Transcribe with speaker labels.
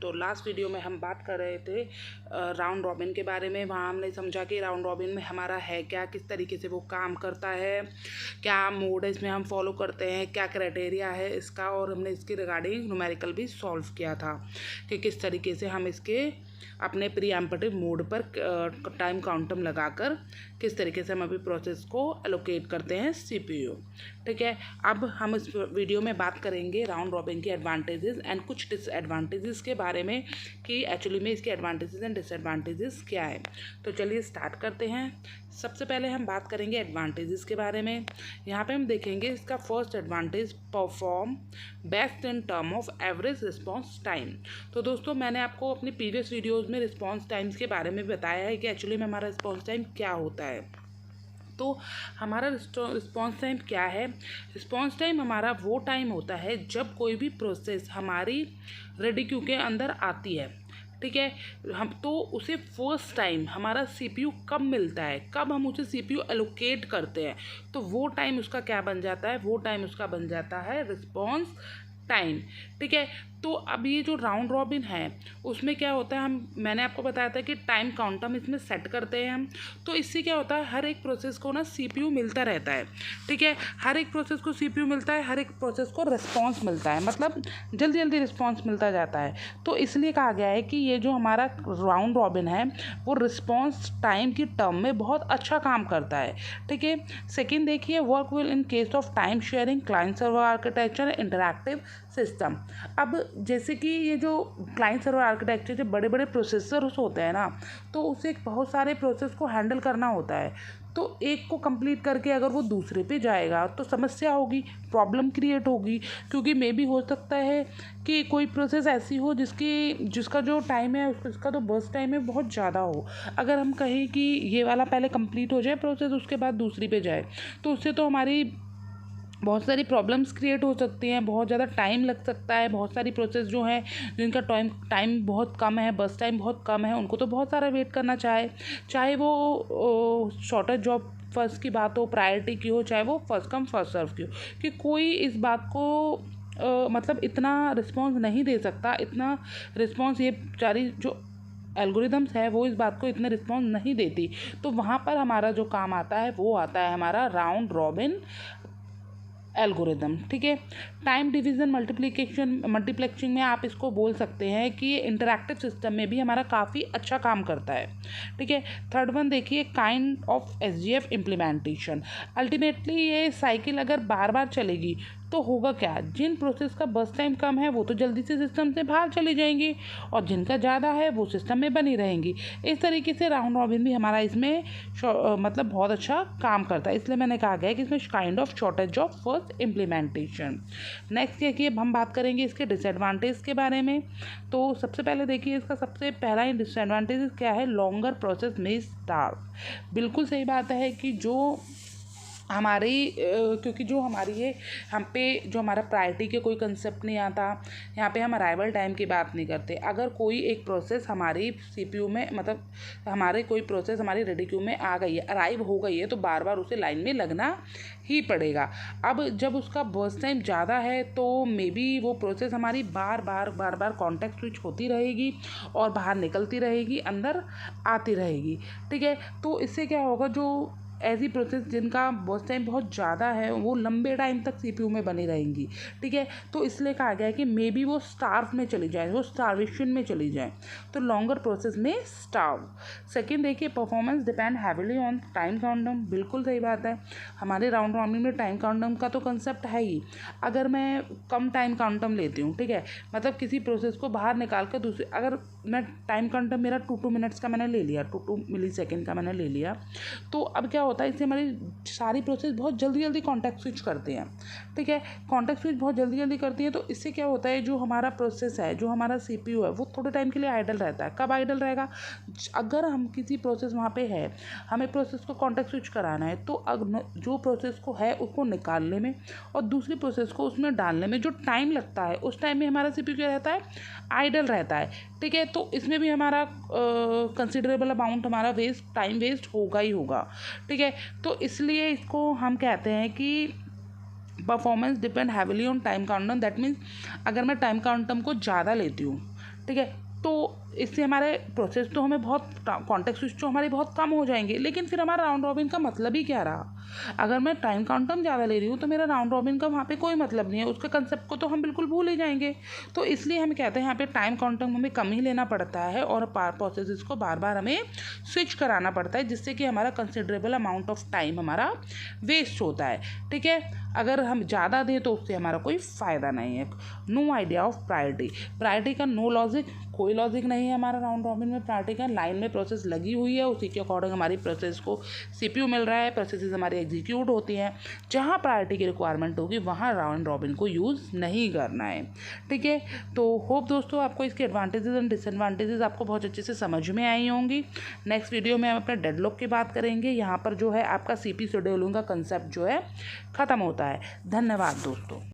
Speaker 1: तो last video में हम बात कर रहे थे राउंड रॉबिन के बारे में। वहाँ हमने समझा कि राउंड रॉबिन में हमारा है क्या, किस तरीके से वो काम करता है, क्या मोड है इसमें हम फॉलो करते हैं, क्या क्राइटेरिया है इसका, और हमने इसके रिगार्डिंग न्यूमेरिकल भी सॉल्व किया था कि किस तरीके से हम इसके अपने प्रीएम्पटिव मोड पर टाइम काउंटम लगाकर किस तरीके से हम अभी प्रोसेस को एलोकेट करते हैं सीपीयू। ठीक है, अब हम इस वीडियो में बात करेंगे राउंड रॉबिन के एडवांटेजेस एंड कुछ डिसएडवांटेजेस के बारे में कि एक्चुअली में इसके एडवांटेजेस एंड डिसएडवांटेजेस क्या है। तो चलिए स्टार्ट करते हैं। सबसे पहले हम बात करेंगे एडवांटेजेस के बारे में। यहाँ पे हम देखेंगे इसका first advantage, perform best in term of average response time. तो दोस्तों मैंने आपको अपनी प्रीवियस वीडियोज़ में रिस्पॉन्स टाइम्स के बारे में बताया है कि एक्चुअली में हमारा रिस्पॉन्स टाइम क्या होता है। तो हमारा रिस्पॉन्स टाइम क्या है? रिस्पॉन्स टाइम हमारा वो टाइम होता है जब कोई भी प्रोसेस हमारी रेडी क्यू के अंदर आती है। ठीक है, हम तो उसे फर्स्ट टाइम हमारा सीपीयू कब मिलता है, कब हम उसे सीपीयू एलोकेट करते हैं, तो वो टाइम उसका क्या बन जाता है? वो टाइम उसका बन जाता है रिस्पॉन्स टाइम। ठीक है, तो अब ये जो राउंड रॉबिन है उसमें क्या होता है, मैंने आपको बताया था कि टाइम काउंटम इसमें सेट करते हैं हम। तो इससे क्या होता है, हर एक प्रोसेस को ना सीपीयू मिलता रहता है। ठीक है, हर एक प्रोसेस को सीपीयू मिलता है, हर एक प्रोसेस को रिस्पॉन्स मिलता है, मतलब जल्दी जल्दी रिस्पॉन्स मिलता जाता है। तो इसलिए कहा गया है कि ये जो हमारा राउंड रॉबिन है वो रिस्पॉन्स टाइम की टर्म में बहुत अच्छा काम करता है। ठीक है, सेकेंड देखिए, work will in case of time sharing client server architecture interactive system. अब जैसे कि ये जो क्लाइंट सर्वर आर्किटेक्चर, जो बड़े बड़े प्रोसेसर्स होते हैं ना, तो उसे बहुत सारे प्रोसेस को हैंडल करना होता है। तो एक को कंप्लीट करके अगर वो दूसरे पे जाएगा तो समस्या होगी, प्रॉब्लम क्रिएट होगी, क्योंकि मे भी हो सकता है कि कोई प्रोसेस ऐसी हो जिसका जो टाइम है, उसका तो बर्स्ट टाइम है बहुत ज़्यादा हो। अगर हम कहें कि ये वाला पहले कंप्लीट हो जाए प्रोसेस, उसके बाद दूसरी पे जाए, तो उससे तो हमारी बहुत सारी प्रॉब्लम्स क्रिएट हो सकती हैं, बहुत ज़्यादा टाइम लग सकता है। बहुत सारी प्रोसेस जो हैं जिनका टाइम बहुत कम है, बस टाइम बहुत कम है, उनको तो बहुत सारा वेट करना चाहे वो शॉर्टेज जॉब फर्स्ट की बात हो, प्रायोरिटी की हो, चाहे वो फर्स्ट कम फर्स्ट सर्व की हो, कि कोई इस बात को मतलब इतना रिस्पॉन्स नहीं दे सकता, इतना रिस्पॉन्स ये सारी जो एल्गोरिदम्स है वो इस बात को इतने रिस्पॉन्स नहीं देती। तो वहाँ पर हमारा जो काम आता है वो आता है हमारा राउंड रॉबिन एल्गोरिदम। ठीक है, टाइम डिवीज़न मल्टीप्लेक्सिंग में आप इसको बोल सकते हैं कि ये इंटरैक्टिव सिस्टम में भी हमारा काफ़ी अच्छा काम करता है। ठीक है, थर्ड वन देखिए, काइंड ऑफ एसजीएफ इम्प्लीमेंटेशन। अल्टीमेटली ये साइकिल अगर बार बार चलेगी तो होगा क्या, जिन प्रोसेस का बस टाइम कम है वो तो जल्दी से सिस्टम से बाहर चली जाएंगी, और जिनका ज़्यादा है वो सिस्टम में बनी रहेंगी। इस तरीके से राउंड रॉबिन भी हमारा इसमें मतलब बहुत अच्छा काम करता है। इसलिए मैंने कहा गया कि इसमें kind of shortage of first implementation. Next देखिए, हम बात करेंगे इसके डिसएडवांटेज के बारे में। तो सबसे पहले देखिए, इसका सबसे पहला ही डिसएडवांटेज क्या है, लॉन्गर प्रोसेस में स्टार्व। बिल्कुल सही बात है कि जो हमारी क्योंकि जो हमारी ये हम पे जो हमारा प्रायोरिटी के कोई कंसेप्ट नहीं आता, यहाँ पे हम अराइवल टाइम की बात नहीं करते। अगर कोई एक प्रोसेस हमारी सीपीयू में, मतलब हमारे कोई प्रोसेस हमारी रेडी क्यू में आ गई है, अराइव हो गई है, तो बार बार उसे लाइन में लगना ही पड़ेगा। अब जब उसका बर्स्ट टाइम ज़्यादा है तो मे बी वो प्रोसेस हमारी बार बार कॉन्टेक्स्ट स्विच होती रहेगी और बाहर निकलती रहेगी, अंदर आती रहेगी। ठीक है, तो इससे क्या होगा, जो ऐसी प्रोसेस जिनका बर्स्ट टाइम बहुत ज़्यादा है वो लंबे टाइम तक सीपीयू में बनी रहेंगी। ठीक है, तो इसलिए कहा गया है कि मे बी वो स्टार्व में चली जाए, वो स्टार्वेशन में चली जाए, तो लॉन्गर प्रोसेस में स्टार्व। सेकेंड देखिए, performance depend heavily on time quantum. बिल्कुल सही बात है, हमारे राउंड रॉबिन में टाइम काउंटम का तो कंसेप्ट है ही। अगर मैं कम टाइम काउंटम लेती हूँ, ठीक है, मतलब किसी प्रोसेस को बाहर निकाल कर दूसरे, अगर मैं टाइम काउंटम मेरा 2 मिनट्स का मैंने ले लिया, 2 मिली सेकेंड का मैंने ले लिया, तो अब क्या होता है, इससे हमारी सारी प्रोसेस बहुत जल्दी जल्दी कॉन्टेक्ट स्विच करते हैं। ठीक है, कॉन्टेक्ट स्विच बहुत जल्दी जल्दी करती है, तो इससे क्या होता है, जो हमारा प्रोसेस है, जो हमारा सीपीयू है, वो थोड़े टाइम के लिए आइडल रहता है। कब आइडल रहेगा, अगर हम किसी प्रोसेस वहाँ पे है, हमें प्रोसेस को कॉन्टेक्ट स्विच कराना है, तो जो प्रोसेस को है उसको निकालने में और दूसरी प्रोसेस को उसमें डालने में जो टाइम लगता है, उस टाइम में हमारा सीपीयू क्या रहता है, आइडल रहता है। ठीक है, तो इसमें भी हमारा कंसिडरेबल अमाउंट हमारा टाइम वेस्ट होगा ही होगा। ठीक है, तो इसलिए इसको हम कहते हैं कि performance depend heavily on time quantum. That means अगर मैं टाइम काउंटम को ज़्यादा लेती हूँ, ठीक है। तो इससे हमारे प्रोसेस तो हमें बहुत कॉन्टेक्स्ट स्विच तो हमारे बहुत कम हो जाएंगे, लेकिन फिर हमारा राउंड रॉबिन का मतलब ही क्या रहा? अगर मैं टाइम काउंटम ज़्यादा ले रही हूँ तो मेरा राउंड रॉबिन का वहाँ पे कोई मतलब नहीं है, उसके कंसेप्ट को तो हम बिल्कुल भूल ही जाएंगे। तो इसलिए हम कहते हैं यहाँ पे टाइम काउंटम हमें कम ही लेना पड़ता है और प्रोसेस को बार बार हमें स्विच कराना पड़ता है, जिससे कि हमारा कंसिडरेबल अमाउंट ऑफ टाइम हमारा वेस्ट होता है। ठीक है, अगर हम ज़्यादा दें तो उससे हमारा कोई फ़ायदा नहीं है। नो आइडिया ऑफ प्रायोरिटी का नो लॉजिक, कोई लॉजिक नहीं है हमारा राउंड रॉबिन में। प्रायोरिटी का लाइन में प्रोसेस लगी हुई है, उसी के अकॉर्डिंग हमारी प्रोसेस को सीपीयू मिल रहा है, प्रोसेसेस हमारी एग्जीक्यूट होती हैं। जहाँ प्रायोरिटी की रिक्वायरमेंट होगी वहाँ राउंड रॉबिन को यूज़ नहीं करना है। ठीक है, तो होप दोस्तों आपको इसके एडवांटेजेस एंड डिसएडवांटेजेस आपको बहुत अच्छे से समझ में आई होंगी। नेक्स्ट वीडियो में हम अपने डेडलॉक की बात करेंगे। यहाँ पर जो है आपका सीपी शेड्यूलिंग का कंसेप्ट जो है ख़त्म होता है। धन्यवाद दोस्तों।